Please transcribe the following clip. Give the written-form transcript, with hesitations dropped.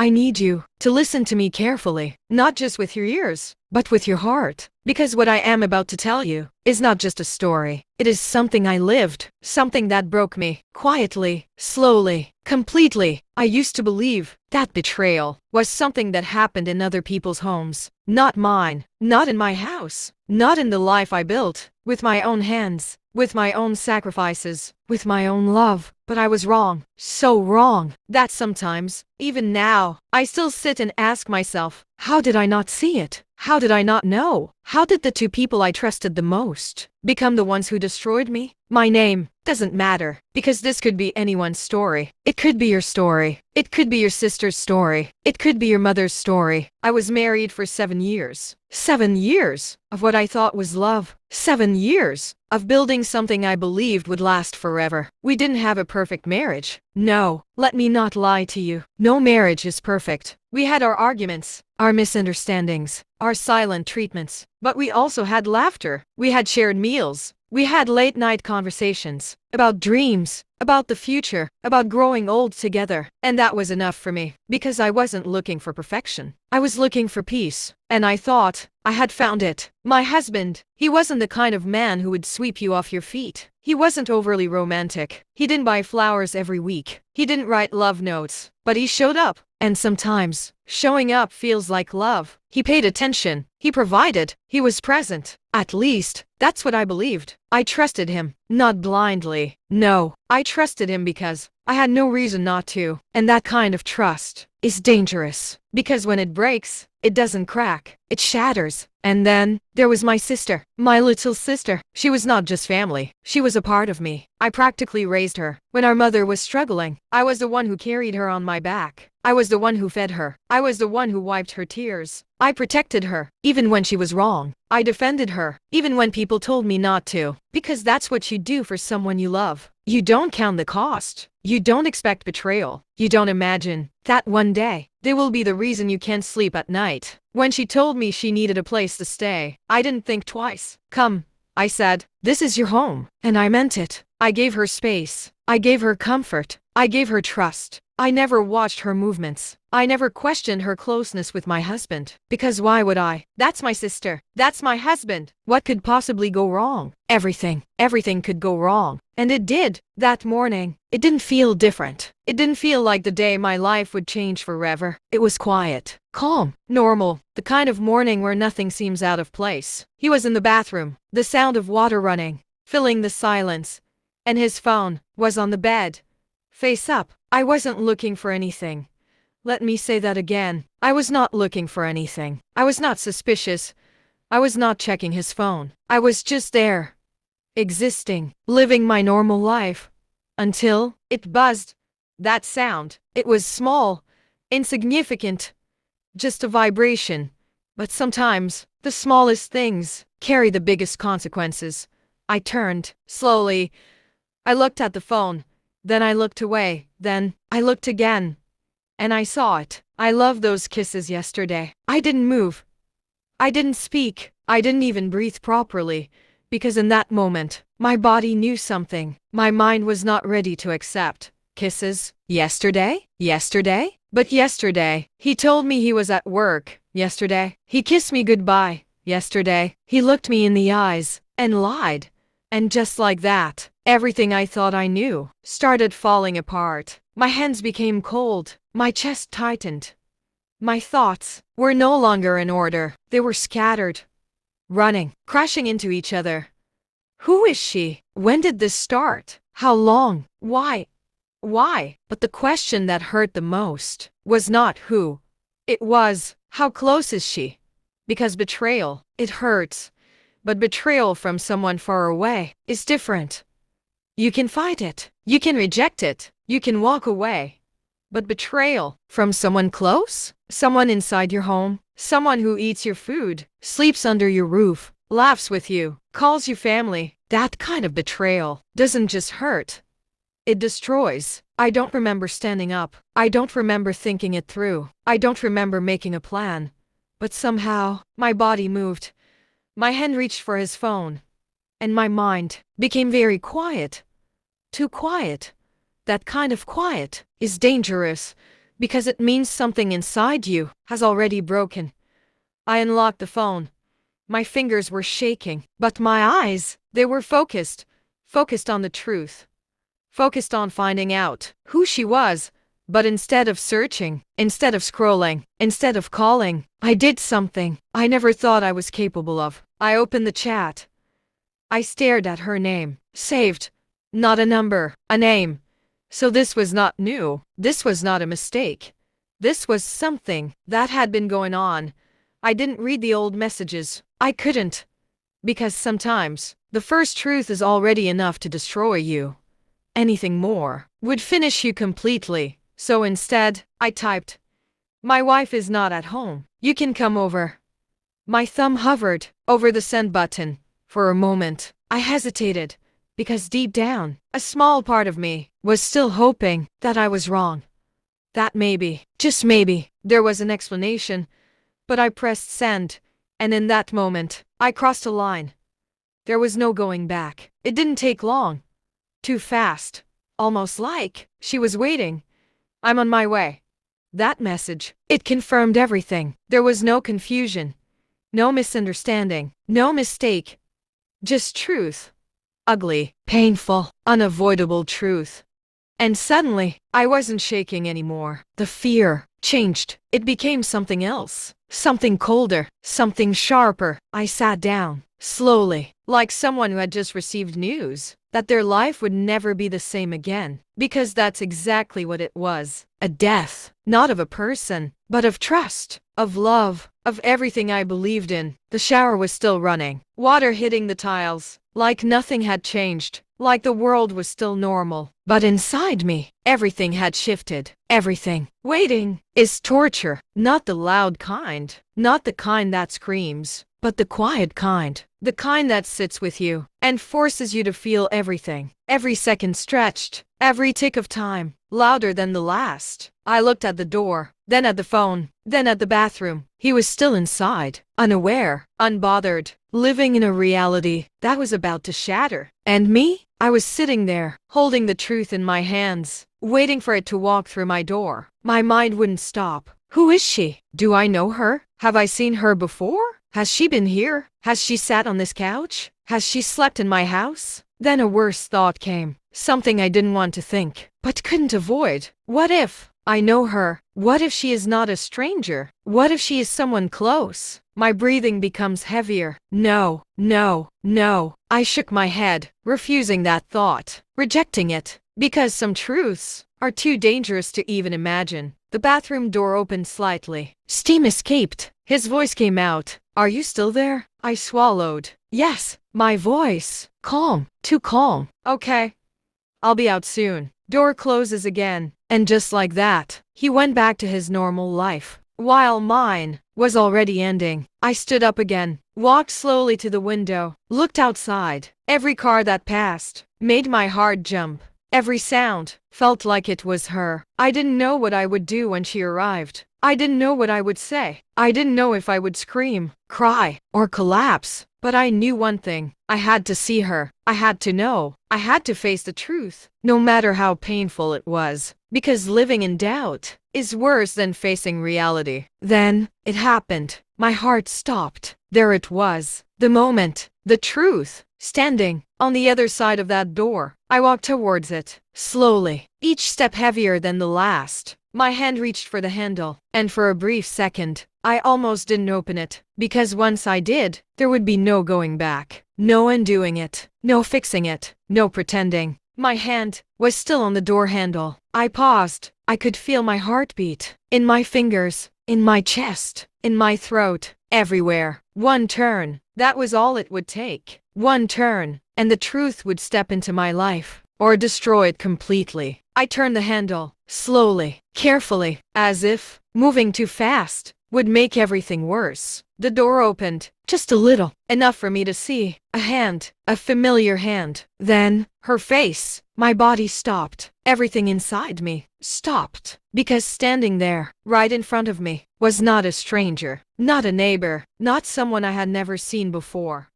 I need you to listen to me carefully, not just with your ears, but with your heart. Because what I am about to tell you is not just a story. It is something I lived, something that broke me, quietly, slowly, completely. I used to believe that betrayal was something that happened in other people's homes, not mine, not in my house, not in the life I built, with my own hands, with my own sacrifices, with my own love. But I was wrong, so wrong, that sometimes, even now, I still sit and ask myself, how did I not see it? How did I not know? How did the two people I trusted the most become the ones who destroyed me? My name doesn't matter, because this could be anyone's story. It could be your story. It could be your sister's story. It could be your mother's story. I was married for 7 years. 7 years of what I thought was love. 7 years of building something I believed would last forever. We didn't have a perfect marriage. No, let me not lie to you. No marriage is perfect. We had our arguments, our misunderstandings, our silent treatments, but we also had laughter. We had shared meals. We had late-night conversations about dreams, about the future, about growing old together. And that was enough for me, because I wasn't looking for perfection. I was looking for peace, and I thought I had found it. My husband, he wasn't the kind of man who would sweep you off your feet. He wasn't overly romantic. He didn't buy flowers every week. He didn't write love notes, but he showed up. And sometimes, showing up feels like love. He paid attention. He provided. He was present. At least, that's what I believed. I trusted him, not blindly. No, I trusted him because I had no reason not to. And that kind of trust is dangerous, because when it breaks, it doesn't crack. It shatters. And then, there was my sister, my little sister. She was not just family. She was a part of me. I practically raised her. When our mother was struggling, I was the one who carried her on my back. I was the one who fed her. I was the one who wiped her tears. I protected her, even when she was wrong. I defended her, even when people told me not to. Because that's what you do for someone you love. You don't count the cost. You don't expect betrayal. You don't imagine that one day, they will be the reason you can't sleep at night. When she told me she needed a place to stay, I didn't think twice. Come, I said, this is your home. And I meant it. I gave her space. I gave her comfort. I gave her trust. I never watched her movements. I never questioned her closeness with my husband. Because why would I? That's my sister. That's my husband. What could possibly go wrong? Everything. Everything could go wrong. And it did. That morning, it didn't feel different. It didn't feel like the day my life would change forever. It was quiet, calm, normal, the kind of morning where nothing seems out of place. He was in the bathroom, the sound of water running, filling the silence, and his phone was on the bed, face up. I wasn't looking for anything. Let me say that again. I was not looking for anything. I was not suspicious. I was not checking his phone. I was just there, existing, living my normal life. Until it buzzed. That sound. It was small, insignificant, just a vibration. But sometimes, the smallest things carry the biggest consequences. I turned, slowly. I looked at the phone. Then I looked away. Then, I looked again. And I saw it. I loved those kisses yesterday. I didn't move. I didn't speak. I didn't even breathe properly. Because in that moment, my body knew something my mind was not ready to accept. Kisses? Yesterday? Yesterday? But yesterday, he told me he was at work. Yesterday, he kissed me goodbye. Yesterday, he looked me in the eyes and lied. And just like that, everything I thought I knew started falling apart. My hands became cold. My chest tightened. My thoughts were no longer in order. They were scattered, running, crashing into each other. Who is she? When did this start? How long? Why? Why? But the question that hurt the most was not who. It was, how close is she? Because betrayal, it hurts. But betrayal from someone far away is different. You can fight it. You can reject it. You can walk away. But betrayal from someone close? Someone inside your home? Someone who eats your food, sleeps under your roof, laughs with you, calls you family. That kind of betrayal doesn't just hurt. It destroys. I don't remember standing up. I don't remember thinking it through. I don't remember making a plan. But somehow, my body moved. My hand reached for his phone. And my mind became very quiet. Too quiet. That kind of quiet is dangerous. because it means something inside you has already broken. I unlocked the phone. My fingers were shaking, but my eyes, they were focused on the truth, focused on finding out who she was. But instead of searching, instead of scrolling, instead of calling, I did something I never thought I was capable of. I opened the chat. I stared at her name, saved. Not a number, a name. So this was not new. This was not a mistake. This was something that had been going on. I didn't read the old messages. I couldn't. Because sometimes, the first truth is already enough to destroy you. Anything more would finish you completely. So instead, I typed, "My wife is not at home. You can come over." My thumb hovered over the send button. For a moment, I hesitated, because deep down, a small part of me was still hoping that I was wrong. That maybe, just maybe, there was an explanation. But I pressed send, and in that moment, I crossed a line. There was no going back. It didn't take long. Too fast. Almost like she was waiting. "I'm on my way." That message, it confirmed everything. There was no confusion, no misunderstanding, no mistake. Just truth. Ugly, painful, unavoidable truth. And suddenly, I wasn't shaking anymore. The fear changed. It became something else. Something colder, something sharper. I sat down, slowly, like someone who had just received news that their life would never be the same again. Because that's exactly what it was. A death, not of a person, but of trust, of love, of everything I believed in. The shower was still running, water hitting the tiles, like nothing had changed, like the world was still normal. But inside me, everything had shifted. Everything. Waiting is torture, not the loud kind, not the kind that screams, but the quiet kind. The kind that sits with you and forces you to feel everything. Every second stretched, every tick of time, louder than the last. I looked at the door, then at the phone, then at the bathroom. He was still inside, unaware, unbothered, living in a reality that was about to shatter. And me? I was sitting there, holding the truth in my hands, waiting for it to walk through my door. My mind wouldn't stop. Who is she? Do I know her? Have I seen her before? Has she been here? Has she sat on this couch? Has she slept in my house? Then a worse thought came. Something I didn't want to think, but couldn't avoid. What if I know her? What if she is not a stranger? What if she is someone close? My breathing becomes heavier. No, no, no. I shook my head, refusing that thought, rejecting it, because some truths are too dangerous to even imagine. The bathroom door opened slightly. Steam escaped. His voice came out. "Are you still there?" I swallowed. Yes, my voice. Calm, too calm. "Okay. I'll be out soon." Door closes again. And just like that, he went back to his normal life, while mine was already ending. I stood up again, walked slowly to the window, looked outside. Every car that passed made my heart jump. Every sound felt like it was her. I didn't know what I would do when she arrived. I didn't know what I would say. I didn't know if I would scream, cry, or collapse. But I knew one thing. I had to see her. I had to know. I had to face the truth, no matter how painful it was. Because living in doubt is worse than facing reality. Then, it happened. My heart stopped. There it was. The moment. The truth. Standing on the other side of that door. I walked towards it, slowly, each step heavier than the last. My hand reached for the handle, and for a brief second, I almost didn't open it, because once I did, there would be no going back, no undoing it, no fixing it, no pretending. My hand was still on the door handle. I paused. I could feel my heartbeat, in my fingers, in my chest, in my throat, everywhere. One turn, that was all it would take. One turn, and the truth would step into my life, or destroy it completely. I turned the handle, slowly, carefully, as if moving too fast would make everything worse. The door opened, just a little, enough for me to see a hand, a familiar hand. Then, her face. My body stopped. Everything inside me stopped. Because standing there, right in front of me, was not a stranger, not a neighbor, not someone I had never seen before.